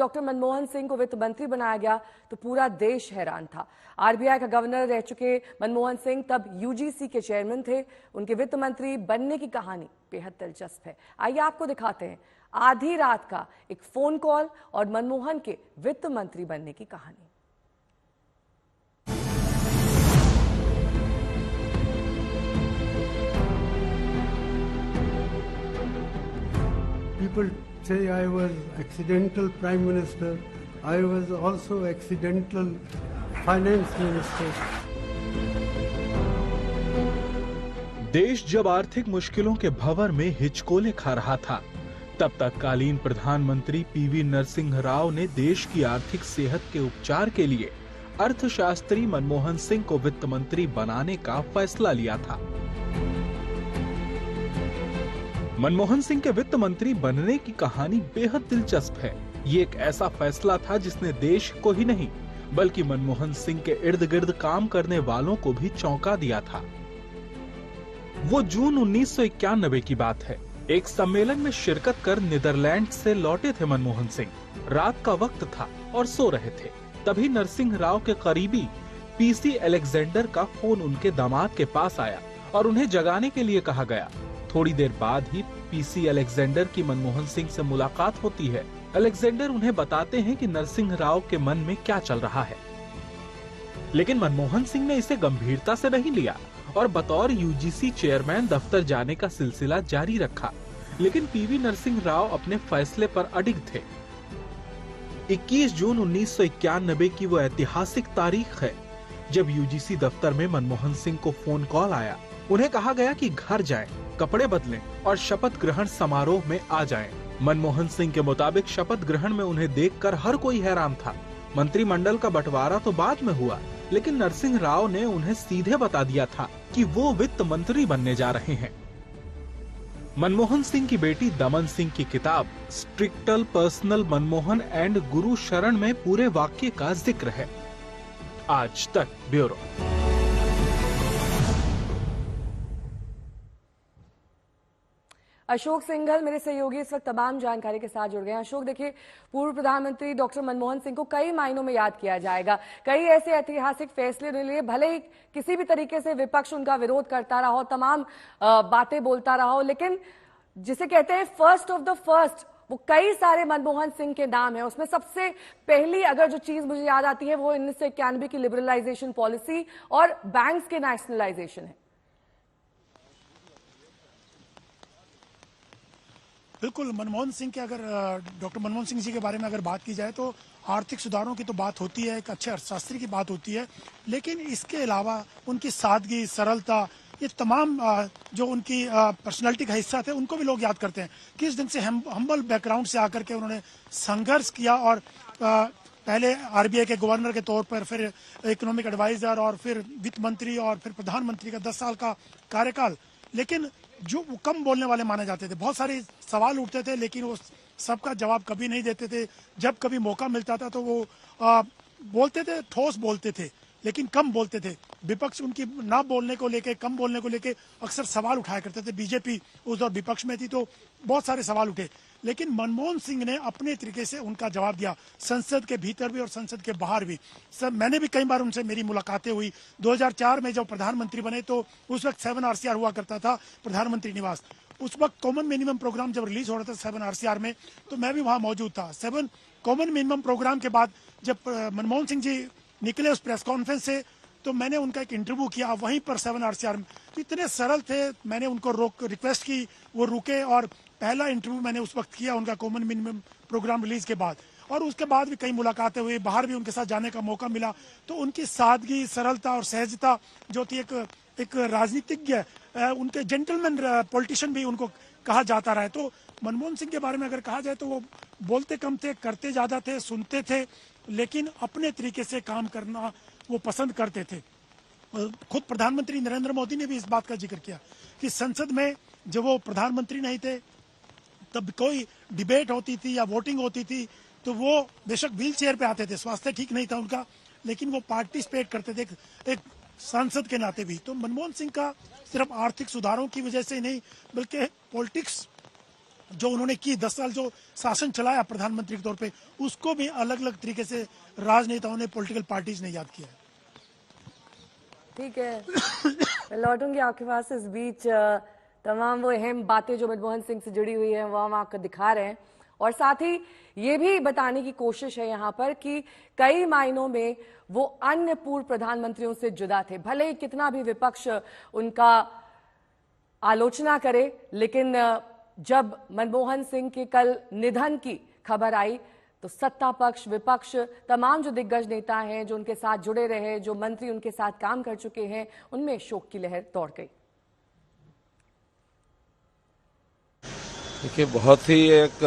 Doctor Manmohan Singh को वित्त मंत्री बनाया गया तो पूरा देश हैरान था। आरबीआई का गवर्नर रह चुके मनमोहन सिंह तब यूजीसी के चेयरमैन थे। उनके वित्त मंत्री बनने की कहानी बेहद दिलचस्प है। आइए आपको दिखाते हैं आधी रात का एक फोन कॉल और मनमोहन के वित्त मंत्री बनने की कहानी। People say I was accidental Prime Minister. I was also accidental Finance Minister. देश जब आर्थिक मुश्किलों के भंवर में हिचकोले खा रहा था, तब तत्कालीन प्रधानमंत्री पीवी नरसिंह राव ने देश की आर्थिक सेहत के उपचार के लिए अर्थशास्त्री मनमोहन सिंह को वित्त मंत्री बनाने का फैसला लिया था। मनमोहन सिंह के वित्त मंत्री बनने की कहानी बेहद दिलचस्प है। ये एक ऐसा फैसला था जिसने देश को ही नहीं बल्कि मनमोहन सिंह के इर्द गिर्द काम करने वालों को भी चौंका दिया था। वो जून 1991 की बात है। एक सम्मेलन में शिरकत कर नीदरलैंड से लौटे थे मनमोहन सिंह। रात का वक्त था और सो रहे थे। तभी नरसिंह राव के करीबी पीसी अलेक्जेंडर का फोन उनके दामाद के पास आया और उन्हें जगाने के लिए कहा गया। थोड़ी देर बाद ही पीसी अलेक्जेंडर की मनमोहन सिंह से मुलाकात होती है। अलेक्जेंडर उन्हें बताते हैं कि नरसिंह राव के मन में क्या चल रहा है, लेकिन मनमोहन सिंह ने इसे गंभीरता से नहीं लिया और बतौर यूजीसी चेयरमैन दफ्तर जाने का सिलसिला जारी रखा। लेकिन पीवी नरसिंह राव अपने फैसले पर अडिग थे। 21 जून 1991 की वो ऐतिहासिक तारीख है जब यूजीसी दफ्तर में मनमोहन सिंह को फोन कॉल आया। उन्हें कहा गया कि घर जाएं, कपड़े बदलें और शपथ ग्रहण समारोह में आ जाएं। मनमोहन सिंह के मुताबिक शपथ ग्रहण में उन्हें देखकर हर कोई हैरान था। मंत्रिमंडल का बंटवारा तो बाद में हुआ, लेकिन नरसिंह राव ने उन्हें सीधे बता दिया था कि वो वित्त मंत्री बनने जा रहे हैं। मनमोहन सिंह की बेटी दमन सिंह की किताब स्ट्रिक्टल पर्सनल मनमोहन एंड गुरु शरण में पूरे वाक्य का जिक्र है। आज तक ब्यूरो। अशोक सिंघल मेरे सहयोगी इस वक्त तमाम जानकारी के साथ जुड़ गए हैं। अशोक, देखिए, पूर्व प्रधानमंत्री डॉक्टर मनमोहन सिंह को कई मायनों में याद किया जाएगा। कई ऐसे ऐतिहासिक फैसले लिए, भले ही किसी भी तरीके से विपक्ष उनका विरोध करता रहा हो, तमाम बातें बोलता रहा हो, लेकिन जिसे कहते हैं फर्स्ट ऑफ द फर्स्ट, वो कई सारे मनमोहन सिंह के नाम है। उसमें सबसे पहली अगर जो चीज मुझे याद आती है वो 1991 की लिबरलाइजेशन पॉलिसी और बैंक्स के नेशनलाइजेशन है। बिल्कुल, मनमोहन सिंह के अगर डॉक्टर मनमोहन सिंह जी के बारे में अगर बात की जाए तो आर्थिक सुधारों की तो बात होती है, एक अच्छे अर्थशास्त्री की बात होती है, लेकिन इसके अलावा उनकी सादगी, सरलता, ये तमाम जो उनकी पर्सनालिटी का हिस्सा थे उनको भी लोग याद करते हैं। किस ढंग से हम्बल बैकग्राउंड से आकर के उन्होंने संघर्ष किया और पहले आरबीआई के गवर्नर के तौर पर, फिर इकोनॉमिक एडवाइजर और फिर वित्त मंत्री और फिर प्रधानमंत्री का 10 साल का कार्यकाल। लेकिन जो वो कम बोलने वाले माने जाते थे, बहुत सारे सवाल उठते थे लेकिन वो सबका जवाब कभी नहीं देते थे। जब कभी मौका मिलता था तो वो बोलते थे, ठोस बोलते थे लेकिन कम बोलते थे। विपक्ष उनकी ना बोलने को लेके, कम बोलने को लेके अक्सर सवाल उठाया करते थे। बीजेपी उस दौर विपक्ष में थी तो बहुत सारे सवाल उठे, लेकिन मनमोहन सिंह ने अपने तरीके से उनका जवाब दिया, संसद के भीतर भी और संसद के बाहर भी। सर, मैंने भी कई बार उनसे मेरी मुलाकातें हुई। 2004 में जब प्रधानमंत्री बने तो उस वक्त 7 RCR हुआ करता था, प्रधानमंत्री निवास। उस वक्त कॉमन मिनिमम प्रोग्राम जब रिलीज हो रहा था 7 RCR में, तो मैं भी वहां मौजूद था। 7 कॉमन मिनिमम प्रोग्राम के बाद जब मनमोहन सिंह जी निकले उस प्रेस कॉन्फ्रेंस से, तो मैंने उनका एक इंटरव्यू किया वहीं पर 7 RCR में। इतने सरल थे, मैंने उनको रिक्वेस्ट की, वो रुके और पहला इंटरव्यू मैंने उस वक्त किया उनका कॉमन मिनिमम प्रोग्राम रिलीज के बाद। और उसके बाद भी कई मुलाकातें हुई, बाहर भी उनके साथ जाने का मौका मिला। तो उनकी सादगी, सरलता और सहजता जो थी, एक राजनीतिज्ञ, उनके जेंटलमैन पॉलिटिशियन भी उनको कहा जाता रहा है। तो मनमोहन सिंह के बारे में अगर कहा जाए तो वो बोलते कम थे, करते ज्यादा थे, सुनते थे, लेकिन अपने तरीके से काम करना वो पसंद करते थे। खुद प्रधानमंत्री नरेंद्र मोदी ने भी इस बात का जिक्र किया कि संसद में जब वो प्रधानमंत्री नहीं थे तब कोई डिबेट होती थी या वोटिंग होती थी तो वो बेशक व्हील चेयर पे आते थे, स्वास्थ्य ठीक नहीं था उनका, लेकिन वो पार्टिसिपेट करते थे एक सांसद के नाते भी। तो मनमोहन सिंह का सिर्फ आर्थिक सुधारों की वजह से ही नहीं बल्कि पॉलिटिक्स जो उन्होंने की 10 साल जो शासन चलाया प्रधानमंत्री के तौर पे, उसको भी अलग अलग तरीके से राजनेताओं ने, पॉलिटिकल पार्टीज ने याद किया है। ठीक है, मैं लौटूंगी आपके पास। इस बीच तमाम वो अहम बातें जो मनमोहन सिंह से जुड़ी हुई हैं वो हम आपको दिखा रहे हैं, और साथ ही ये भी बताने की कोशिश है यहाँ पर कि कई मायनों में वो अन्य पूर्व प्रधानमंत्रियों से जुदा थे। भले ही कितना भी विपक्ष उनका आलोचना करे, लेकिन जब मनमोहन सिंह के कल निधन की खबर आई तो सत्ता पक्ष, विपक्ष, तमाम जो दिग्गज नेता हैं जो उनके साथ जुड़े रहे, जो मंत्री उनके साथ काम कर चुके हैं, उनमें शोक की लहर दौड़ गई। देखिए, बहुत ही एक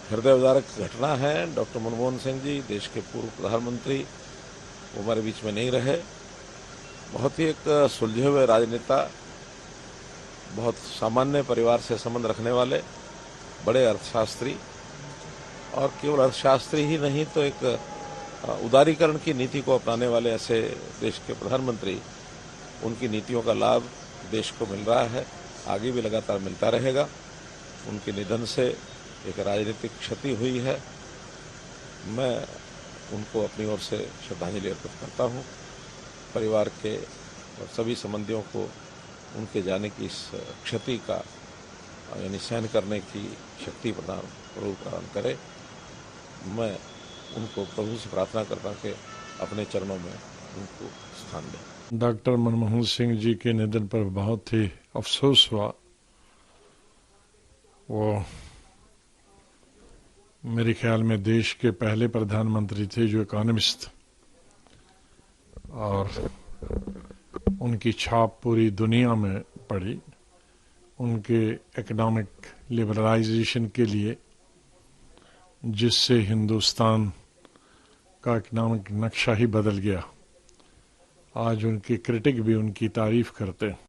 हृदयविदारक घटना है। डॉक्टर मनमोहन सिंह जी, देश के पूर्व प्रधानमंत्री, वो हमारे बीच में नहीं रहे। बहुत ही एक सुलझे हुए राजनेता, बहुत सामान्य परिवार से संबंध रखने वाले बड़े अर्थशास्त्री, और केवल अर्थशास्त्री ही नहीं तो एक उदारीकरण की नीति को अपनाने वाले ऐसे देश के प्रधानमंत्री, उनकी नीतियों का लाभ देश को मिल रहा है, आगे भी लगातार मिलता रहेगा। उनके निधन से एक राजनीतिक क्षति हुई है। मैं उनको अपनी ओर से श्रद्धांजलि अर्पित करता हूं। परिवार के और सभी संबंधियों को उनके जाने की इस क्षति का यानी सहन करने की शक्ति प्रदान करे। मैं उनको प्रभु से प्रार्थना करता हूं कि अपने चरणों में उनको स्थान दें। डॉक्टर मनमोहन सिंह जी के निधन पर बहुत ही अफसोस हुआ। वो मेरे ख्याल में देश के पहले प्रधानमंत्री थे जो इकोनॉमिस्ट, और उनकी छाप पूरी दुनिया में पड़ी। उनके इकोनॉमिक लिबरलाइजेशन के लिए, जिससे हिंदुस्तान का इकोनॉमिक नक्शा ही बदल गया। आज उनके क्रिटिक भी उनकी तारीफ करते हैं।